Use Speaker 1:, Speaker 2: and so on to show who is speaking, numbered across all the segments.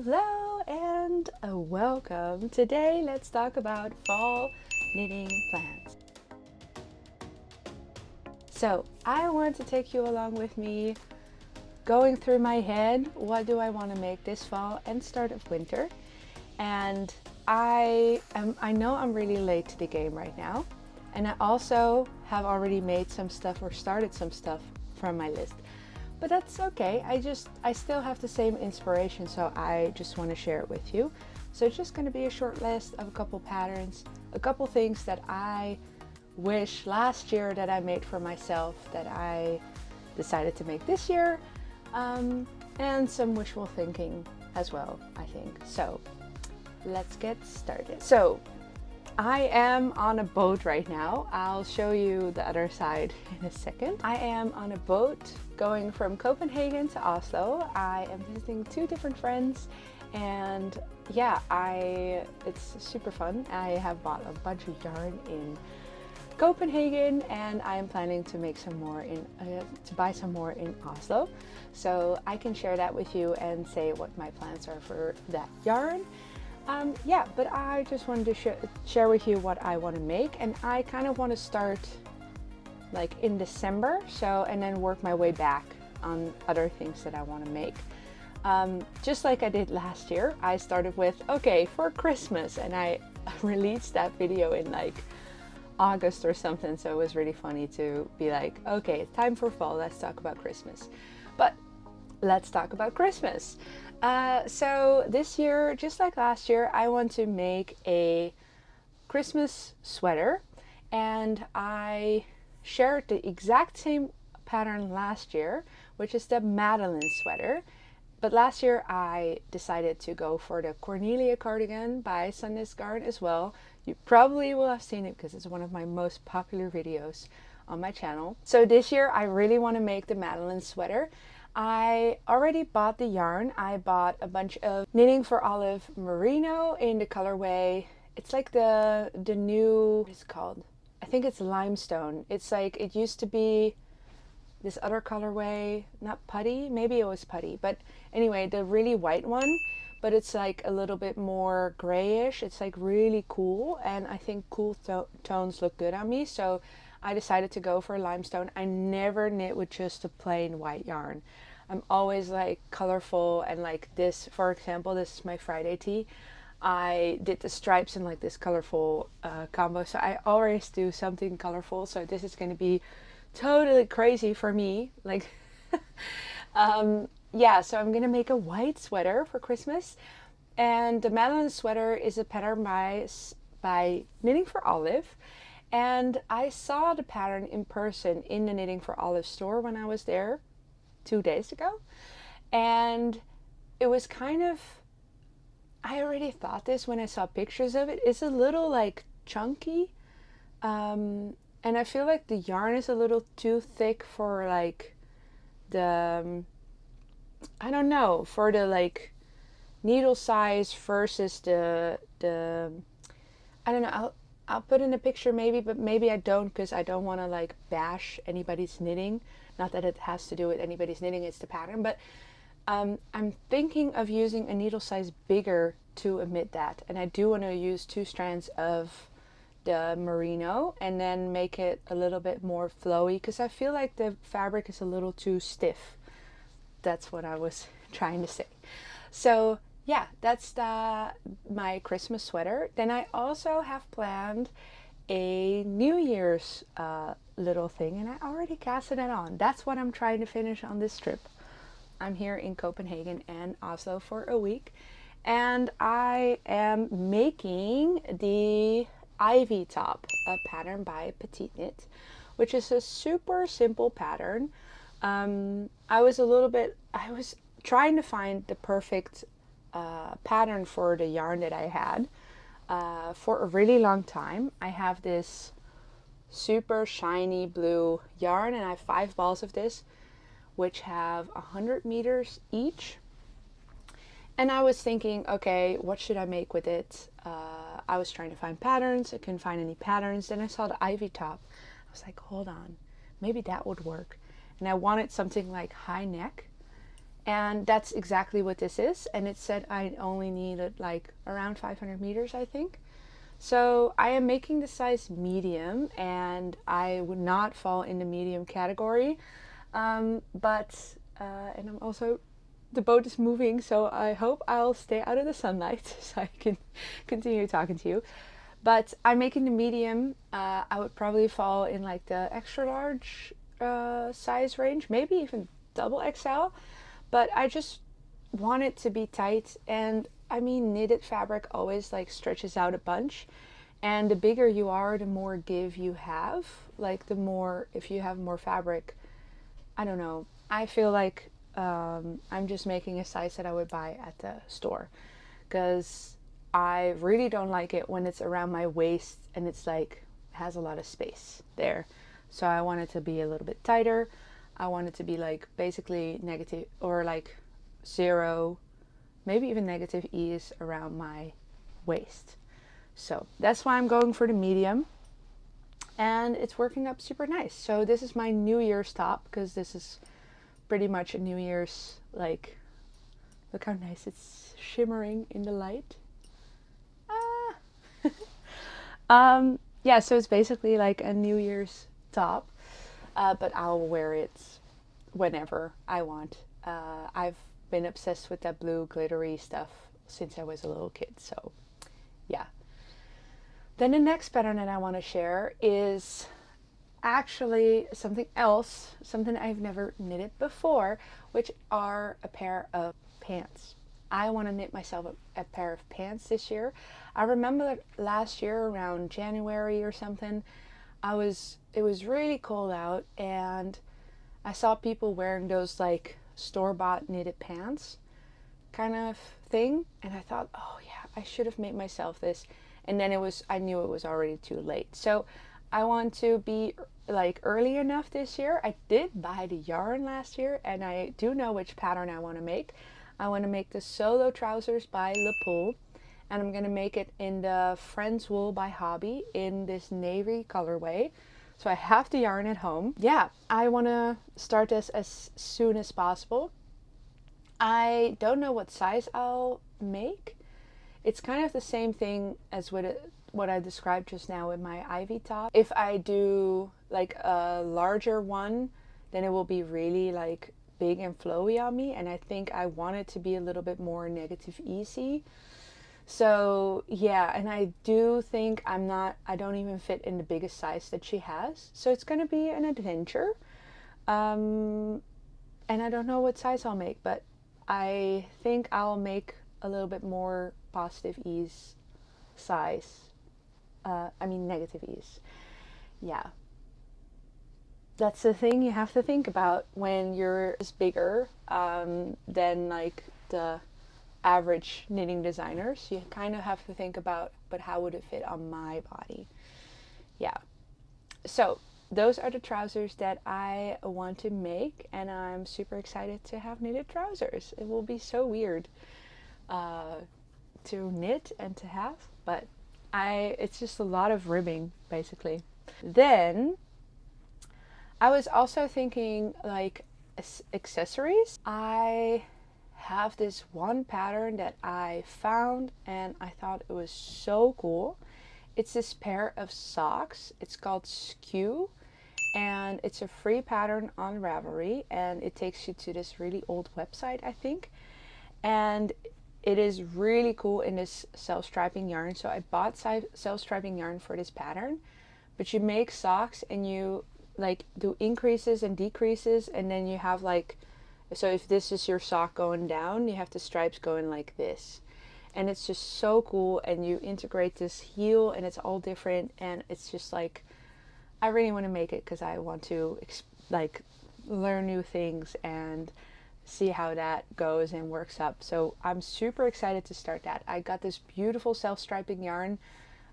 Speaker 1: Hello and welcome. Today let's talk about fall knitting plans. So I want to take you along with me going through my head, what do I want to make this fall and start of winter. And I know I'm really late to the game right now, and I also have already made some stuff or started some stuff from my list. But that's okay. I still have the same inspiration, so I just want to share it with you. So it's just going to be a short list of a couple patterns, a couple things that I wish last year that I made for myself that I decided to make this year, and some wishful thinking as well, I think. So let's get started. So I am on a boat right now. I'll show you the other side in a second. I am on a boat going from Copenhagen to Oslo. I am visiting two different friends, and yeah, it's super fun. I have bought a bunch of yarn in Copenhagen, and I am planning to make some more to buy some more in Oslo. So I can share that with you and say what my plans are for that yarn. Yeah, but I just wanted to share with you what I want to make, and I kind of want to start like in December, and then work my way back on other things that I want to make. Just like I did last year, I started with, okay, for Christmas, and I released that video in like August or something, so it was really funny to be like, okay, it's time for fall, let's talk about Christmas. But let's talk about Christmas. So this year, just like last year, I want to make a Christmas sweater, and I shared the exact same pattern last year, which is the Madeline sweater. But last year I decided to go for the Cornelia cardigan by Sunday's Garn as well. You probably will have seen it because it's one of my most popular videos on my channel. So this year I really want to make the Madeline sweater. I already bought the yarn. I bought a bunch of Knitting for Olive merino in the colorway. It's like the new, what is it called? I think it's limestone. It's like, it used to be this other colorway, not putty, maybe it was putty, but anyway, the really white one, but it's like a little bit more grayish. It's like really cool, and I think cool tones look good on me, so I decided to go for limestone. I never knit with just a plain white yarn. I'm always like colorful, and like this, for example, this is my Friday tee. I did the stripes in like this colorful combo, so I always do something colorful, so this is going to be totally crazy for me, like yeah, so I'm gonna make a white sweater for Christmas, and the Madeline sweater is a pattern by Knitting for Olive, and I saw the pattern in person in the Knitting for Olive store when I was there 2 days ago, and it was kind of, I already thought this when I saw pictures of it. It's a little like chunky, and I feel like the yarn is a little too thick for like the, I don't know, for the like needle size versus the I don't know, I'll put in a picture maybe, but maybe I don't, because I don't want to like bash anybody's knitting. Not that it has to do with anybody's knitting, it's the pattern, but I'm thinking of using a needle size bigger to omit that, and I do want to use 2 strands of the merino and then make it a little bit more flowy, because I feel like the fabric is a little too stiff. That's what I was trying to say. So yeah, that's my Christmas sweater. Then I also have planned a New Year's little thing, and I already casted it on. That's what I'm trying to finish on this trip. I'm here in Copenhagen and Oslo for a week, and I am making the Ivy top, a pattern by Petite Knit, which is a super simple pattern. I was trying to find the perfect pattern for the yarn that I had for a really long time. I have this super shiny blue yarn, and I have 5 balls of this, which have 100 meters each. And I was thinking, okay, what should I make with it? I was trying to find patterns. I couldn't find any patterns. Then I saw the Ivy top. I was like, hold on, maybe that would work. And I wanted something like high neck, And that's exactly what this is. And it said I only needed like around 500 meters, I think. So I am making the size medium, and I would not fall in the medium category. And I'm also, the boat is moving, so I hope I'll stay out of the sunlight so I can continue talking to you. But I'm making the medium. I would probably fall in like the extra large size range, maybe even double XL. But I just want it to be tight, and I mean, knitted fabric always like stretches out a bunch, and the bigger you are, the more give you have. Like the more, if you have more fabric, I don't know, I feel like I'm just making a size that I would buy at the store, because I really don't like it when it's around my waist and it's like has a lot of space there. So I want it to be a little bit tighter. I want it to be like basically negative, or like 0, maybe even negative ease around my waist. So that's why I'm going for the medium, and it's working up super nice. So this is my New Year's top, because this is pretty much a New Year's, like, look how nice it's shimmering in the light. Yeah, so it's basically like a New Year's top, but I'll wear it whenever I want. I've been obsessed with that blue glittery stuff since I was a little kid, so yeah. Then the next pattern that I want to share is actually something else, something I've never knitted before, which are a pair of pants. I want to knit myself a pair of pants this year. I remember last year around January or something, it was really cold out, and I saw people wearing those like store-bought knitted pants kind of thing, and I thought, oh yeah, I should have made myself this. And then I knew it was already too late. So I want to be like early enough this year. I did buy the yarn last year, and I do know which pattern I want to make. I want to make the solo trousers by Le Pool, and I'm going to make it in the Friends Wool by Hobby in this navy colorway. So I have the yarn at home. Yeah, I want to start this as soon as possible. I don't know what size I'll make. It's kind of the same thing as what I described just now with my ivy top. If I do like a larger one, then it will be really like big and flowy on me, and I think I want it to be a little bit more negative easy. So yeah, and I do think I don't even fit in the biggest size that she has. So it's going to be an adventure. And I don't know what size I'll make, but I think I'll make a little bit more positive ease size. I mean negative ease. Yeah. That's the thing you have to think about when you're bigger than like the average knitting designers. You kind of have to think about, but how would it fit on my body? Yeah. So those are the trousers that I want to make, and I'm super excited to have knitted trousers. It will be so weird to knit and to have, but it's just a lot of ribbing basically. Then I was also thinking like accessories. I have this one pattern that I found and I thought it was so cool. It's this pair of socks. It's called Skew, and it's a free pattern on Ravelry, and it takes you to this really old website, I think. And it is really cool in this self-striping yarn. So I bought self-striping yarn for this pattern, but you make socks and you like do increases and decreases, and then you have like, so if this is your sock going down, you have the stripes going like this, and it's just so cool. And you integrate this heel, and it's all different, and it's just like, I really want to make it because I want to like learn new things and see how that goes and works up. So I'm super excited to start that. I got this beautiful self-striping yarn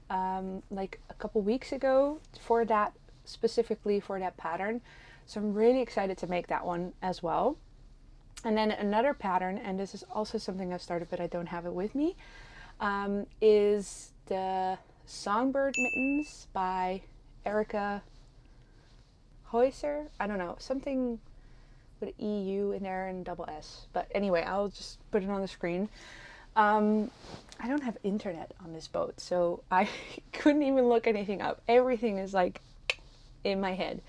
Speaker 1: like a couple weeks ago for that, specifically for that pattern. So I'm really excited to make that one as well. And then another pattern, and this is also something I started but I don't have it with me, is the Songbird Mittens by Erica Heuser. I don't know, something with EU in there and double S. But anyway, I'll just put it on the screen. I don't have internet on this boat, so I couldn't even look anything up. Everything is like in my head.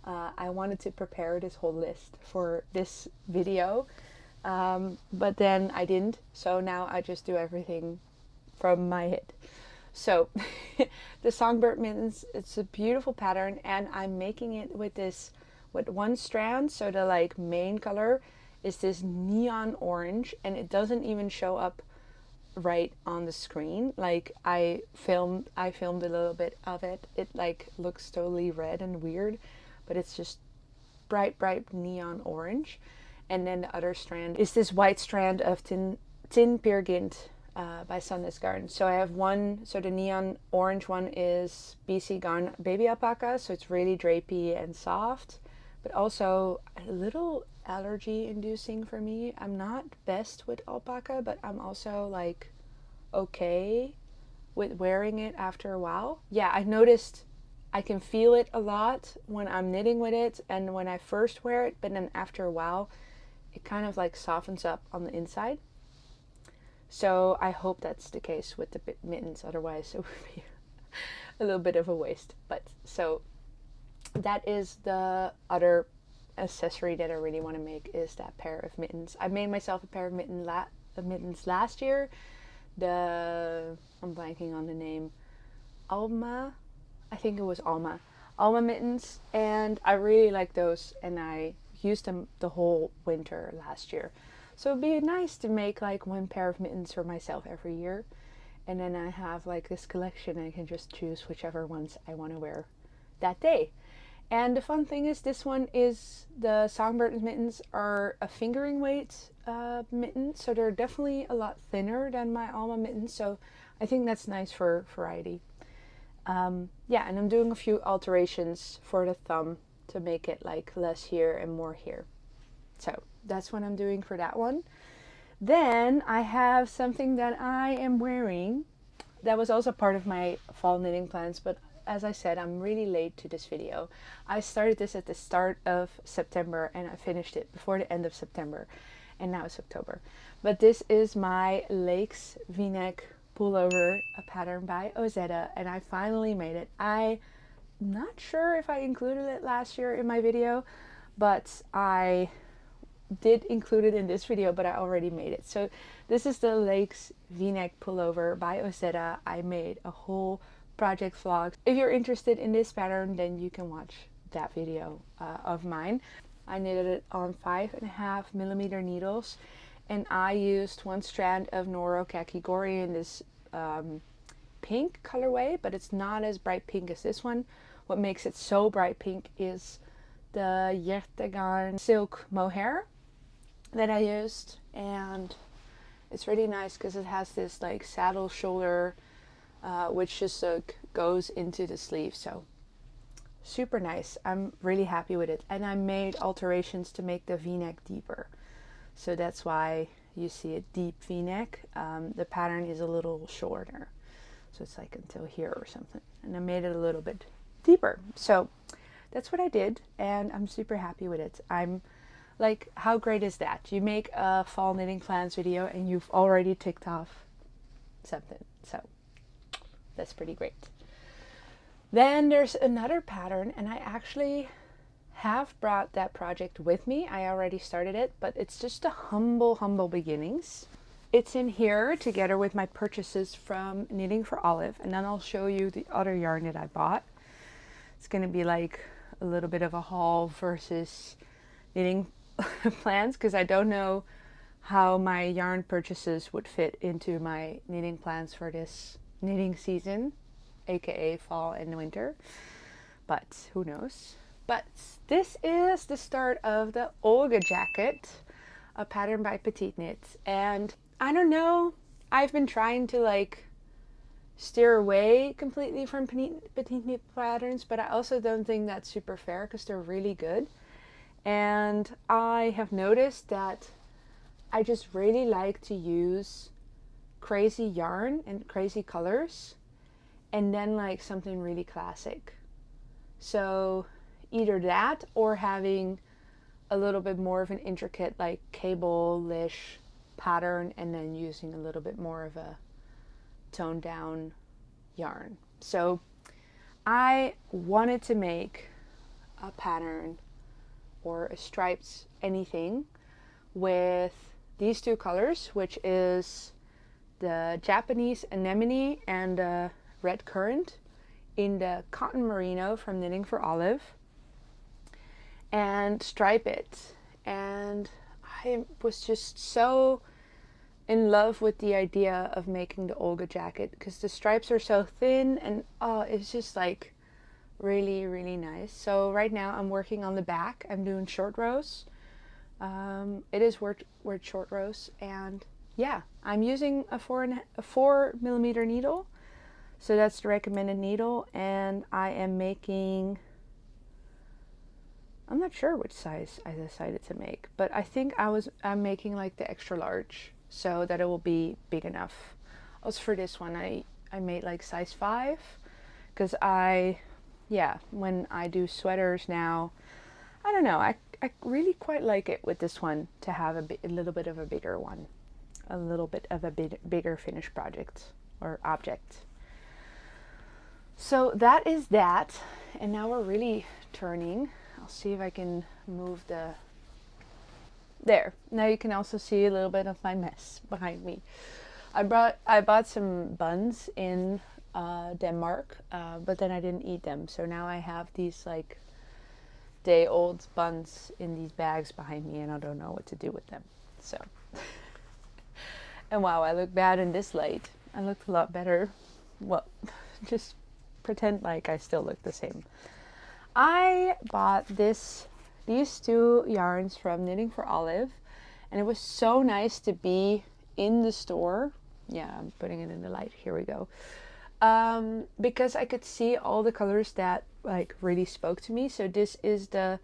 Speaker 1: I wanted to prepare this whole list for this video, but then I didn't. So now I just do everything from my head. So the songbird mittens, it's a beautiful pattern, and I'm making it with this, with one strand. So the like main color is this neon orange, and it doesn't even show up right on the screen. Like I filmed a little bit of it. It like looks totally red and weird, but it's just bright neon orange. And then the other strand is this white strand of Tin Peer Gynt by Sunday's Garden. So I have one, so the neon orange one is BC Garn Baby Alpaca, so it's really drapey and soft, but also a little allergy inducing for me. I'm not best with alpaca, but I'm also like okay with wearing it after a while. Yeah, I noticed I can feel it a lot when I'm knitting with it and when I first wear it, but then after a while it kind of like softens up on the inside. So I hope that's the case with the mittens, otherwise it would be a little bit of a waste. But so that is the other accessory that I really want to make, is that pair of mittens. I made myself a pair of mittens last year. I'm blanking on the name. Alma, I think it was Alma mittens, and I really like those, and I used them the whole winter last year. So it'd be nice to make like one pair of mittens for myself every year, and then I have like this collection. I can just choose whichever ones I want to wear that day. And the fun thing is, this one is, the songbird mittens are a fingering weight mitten, so they're definitely a lot thinner than my Alma mittens, so I think that's nice for variety. Yeah, and I'm doing a few alterations for the thumb to make it like less here and more here. So that's what I'm doing for that one. Then I have something that I am wearing that was also part of my fall knitting plans, but as I said, I'm really late to this video. I started this at the start of September and I finished it before the end of September, and now it's October. But this is my Lakes V-neck pullover, a pattern by Ozetta, and I finally made it. I'm not sure if I included it last year in my video, but I did include it in this video, but I already made it. So this is the Lakes V-neck pullover by Ozetta. I made a whole project vlog. If you're interested in this pattern, then you can watch that video of mine. I knitted it on 5.5mm needles, and I used one strand of Noro Kakigori in this pink colorway, but it's not as bright pink as this one. What makes it so bright pink is the Yertegarn silk mohair that I used, and it's really nice because it has this like saddle shoulder which just goes into the sleeve, so super nice. I'm really happy with it, and I made alterations to make the v-neck deeper, so that's why you see a deep v-neck. The pattern is a little shorter, so it's like until here or something, and I made it a little bit deeper. So that's what I did, and I'm super happy with it. I'm like, how great is that? You make a fall knitting plans video and you've already ticked off something, so that's pretty great. Then there's another pattern, and I actually have brought that project with me. I already started it, but it's just a humble beginnings. It's in here together with my purchases from Knitting for Olive, and then I'll show you the other yarn that I bought. It's going to be like a little bit of a haul versus knitting plans, because I don't know how my yarn purchases would fit into my knitting plans for this knitting season, aka fall and winter, but who knows. But this is the start of the Olga jacket, a pattern by Petite Knit, and I don't know, I've been trying to like steer away completely from Petite Knit patterns, but I also don't think that's super fair because they're really good. And I have noticed that I just really like to use crazy yarn and crazy colors, and then like something really classic. So either that or having a little bit more of an intricate like cable-ish pattern, and then using a little bit more of a toned down yarn. So I wanted to make a pattern or a striped anything with these two colors, which is the Japanese anemone and the red currant in the cotton merino from Knitting for Olive, and stripe it. And I was just so in love with the idea of making the Olga jacket because the stripes are so thin, and oh, it's just like really, really nice. So right now I'm working on the back. I'm doing short rows. It is word short rows, and yeah, I'm using a 4mm needle, so that's the recommended needle, and I am making, I'm not sure which size I decided to make, but I think I'm making like the extra large so that it will be big enough. Also for this one I made like size 5 because when I do sweaters now, I don't know, I really quite like it with this one to have a little bit of a bigger one, a little bit of a bigger finished project or object. So that is that, and now we're really turning. I'll see if I can move there. Now you can also see a little bit of my mess behind me. I bought some buns in Denmark, but then I didn't eat them, so now I have these like day-old buns in these bags behind me, and I don't know what to do with them. So and wow, I look bad in this light. I looked a lot better. Well, just pretend like I still look the same. I bought these two yarns from Knitting for Olive, and it was so nice to be in the store. Yeah, I'm putting it in the light. Here we go. Because I could see all the colors that like really spoke to me. So this is the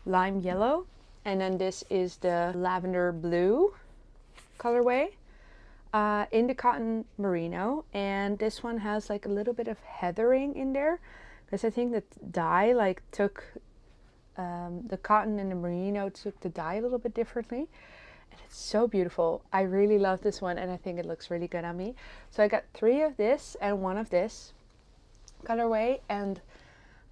Speaker 1: lime yellow, and then this is the lavender blue colorway in the cotton merino, and this one has like a little bit of heathering in there because I think the dye like took the cotton and the merino took the dye a little bit differently, and it's so beautiful. I really love this one, and I think it looks really good on me. So I got 3 of this and 1 of this colorway, and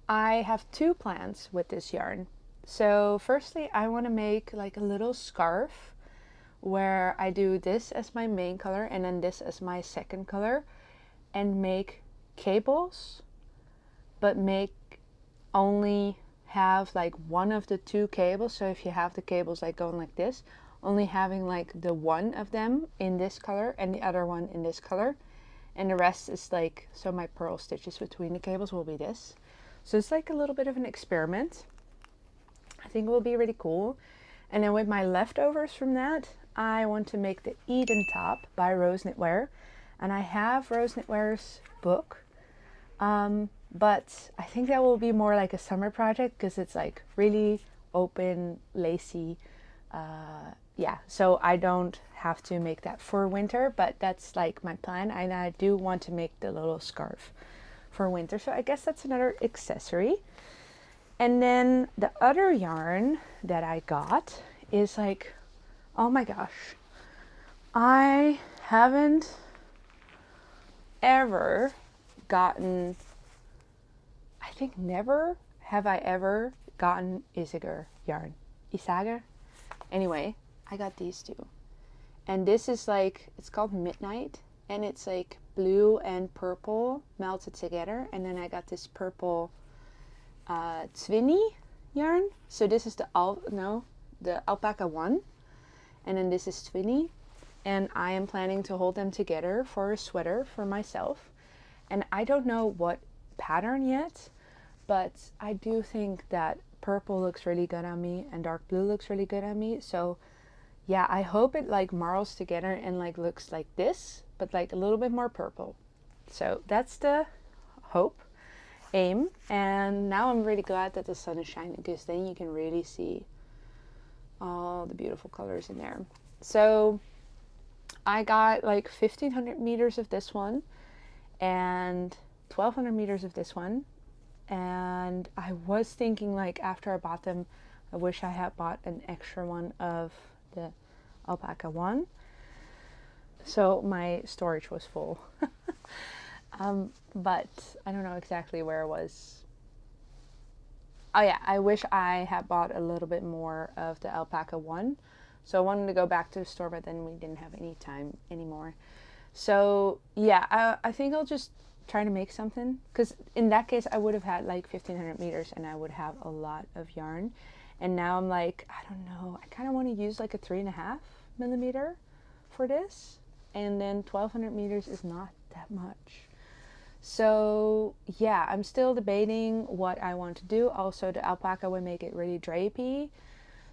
Speaker 1: I have 2 plans with this yarn. So firstly, I want to make like a little scarf where I do this as my main color and then this as my second color, and make cables, but make only have like one of the 2 cables. So if you have the cables like going like this, only having like the one of them in this color and the other one in this color, and the rest is like, so my purl stitches between the cables will be this. So it's like a little bit of an experiment. I think it will be really cool. And then with my leftovers from that, I want to make the Eden top by Rose Knitwear, and I have Rose Knitwear's book, but I think that will be more like a summer project because it's like really open, lacy. Yeah, so I don't have to make that for winter, but that's like my plan, and I do want to make the little scarf for winter, so I guess that's another accessory. And then the other yarn that I got is like, oh my gosh, I haven't ever gotten, I think never have I ever gotten Isager yarn. Isager? Anyway, I got these 2. And this is like, it's called Midnight, and it's like blue and purple melted together. And then I got this purple Twinny yarn. So this is the alpaca one, and then this is Twinny, and I am planning to hold them together for a sweater for myself. And I don't know what pattern yet, but I do think that purple looks really good on me and dark blue looks really good on me. So yeah, I hope it like marls together and like looks like this, but like a little bit more purple. So that's the aim. And now I'm really glad that the sun is shining, because then you can really see all the beautiful colors in there. So I got like 1500 meters of this one and 1200 meters of this one, and I was thinking like after I bought them, I wish I had bought an extra one of the alpaca one, so my storage was full. But I don't know exactly where it was. Oh yeah, I wish I had bought a little bit more of the alpaca one. So I wanted to go back to the store, but then we didn't have any time anymore. So yeah, I think I'll just try to make something, because in that case I would have had like 1500 meters and I would have a lot of yarn. And now I'm like, I don't know, I kind of want to use like a 3.5 millimeter for this, and then 1200 meters is not that much. So yeah, I'm still debating what I want to do. Also, the alpaca would make it really drapey,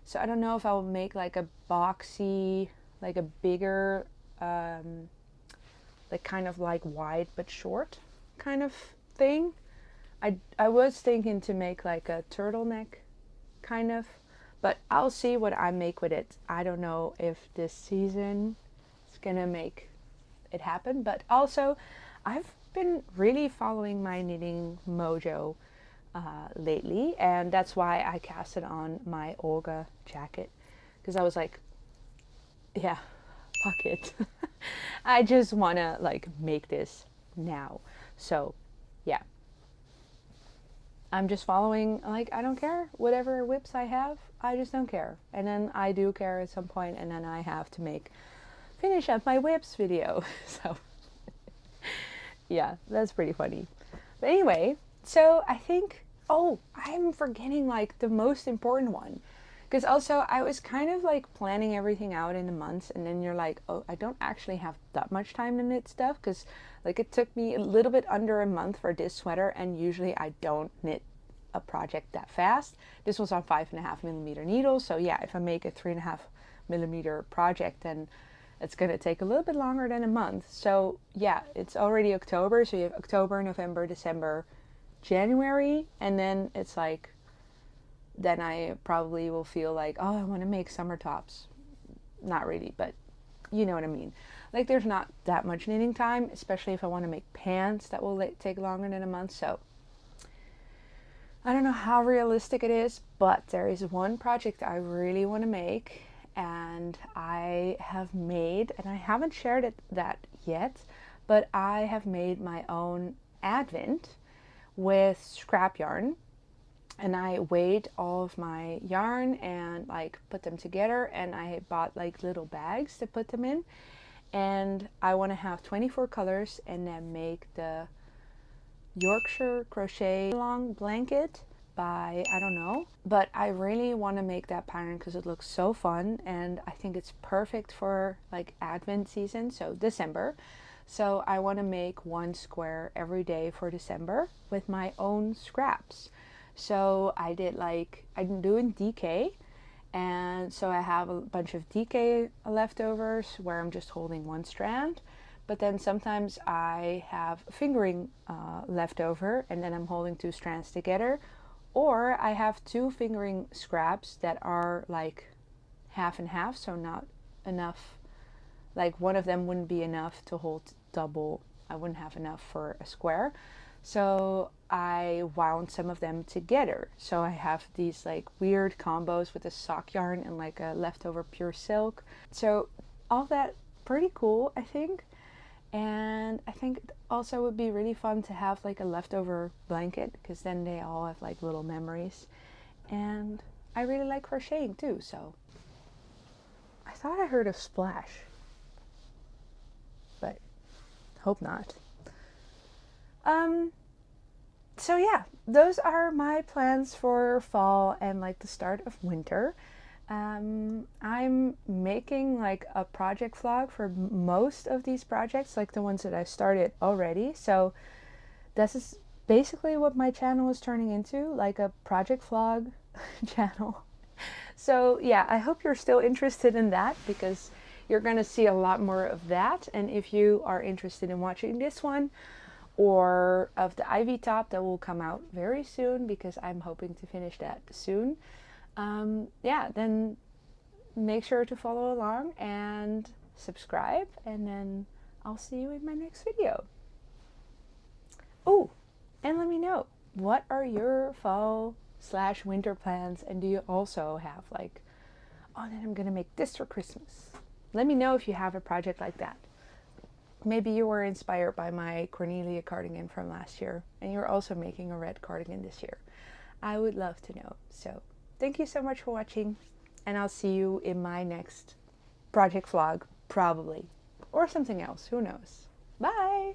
Speaker 1: so I don't know if I'll make like a boxy, like a bigger, like kind of like wide but short kind of thing. I was thinking to make like a turtleneck kind of, but I'll see what I make with it. I don't know if this season is gonna make it happen, but also I've been really following my knitting mojo lately, and that's why I cast it on my Olga jacket, because I was like, yeah, fuck it. I just want to like make this now. So yeah, I'm just following, like, I don't care whatever whips I have, I just don't care. And then I do care at some point, and then I have to finish up my whips video. So yeah, that's pretty funny. But anyway, so I think, oh, I'm forgetting like the most important one. Because also I was kind of like planning everything out in a month, and then you're like, oh, I don't actually have that much time to knit stuff, because like it took me a little bit under a month for this sweater, and usually I don't knit a project that fast. This was on 5.5 millimeter needles, so yeah, if I make a 3.5 millimeter project, then it's going to take a little bit longer than a month. So yeah, it's already October, so you have October, November, December, January, and then it's like, then I probably will feel like, oh, I want to make summer tops. Not really, but you know what I mean. Like, there's not that much knitting time, especially if I want to make pants that will take longer than a month. So I don't know how realistic it is, but there is one project I really want to make, and I have made, and I haven't shared that yet, but I have made my own advent with scrap yarn. And I weighed all of my yarn and like put them together, and I bought like little bags to put them in. And I want to have 24 colors and then make the Yorkshire crochet long blanket by, I don't know, but I really want to make that pattern because it looks so fun, and I think it's perfect for like Advent season, so December. So I want to make one square every day for December with my own scraps. So I did like, I'm doing DK, and so I have a bunch of DK leftovers where I'm just holding one strand. But then sometimes I have fingering left over, and then I'm holding two strands together. Or I have two fingering scraps that are like half and half, so not enough. Like one of them wouldn't be enough to hold double. I wouldn't have enough for a square. So I wound some of them together. So I have these like weird combos with a sock yarn and like a leftover pure silk. So all that pretty cool, I think. And I think it also would be really fun to have like a leftover blanket, because then they all have like little memories. And I really like crocheting too, so I thought I heard a splash, but hope not. So yeah, those are my plans for fall and like the start of winter. I'm making like a project vlog for most of these projects, like the ones that I started already. So this is basically what my channel is turning into, like a project vlog channel. So yeah, I hope you're still interested in that, because you're going to see a lot more of that. And if you are interested in watching this one, or of the ivy top that will come out very soon, because I'm hoping to finish that soon, yeah, then make sure to follow along and subscribe, and then I'll see you in my next video. Oh, and let me know, what are your fall slash winter plans? And do you also have like, oh, then I'm gonna make this for Christmas? Let me know if you have a project like that. Maybe you were inspired by my Cornelia cardigan from last year and you're also making a red cardigan this year. I would love to know. So thank you so much for watching, and I'll see you in my next project vlog, probably, or something else, who knows. Bye!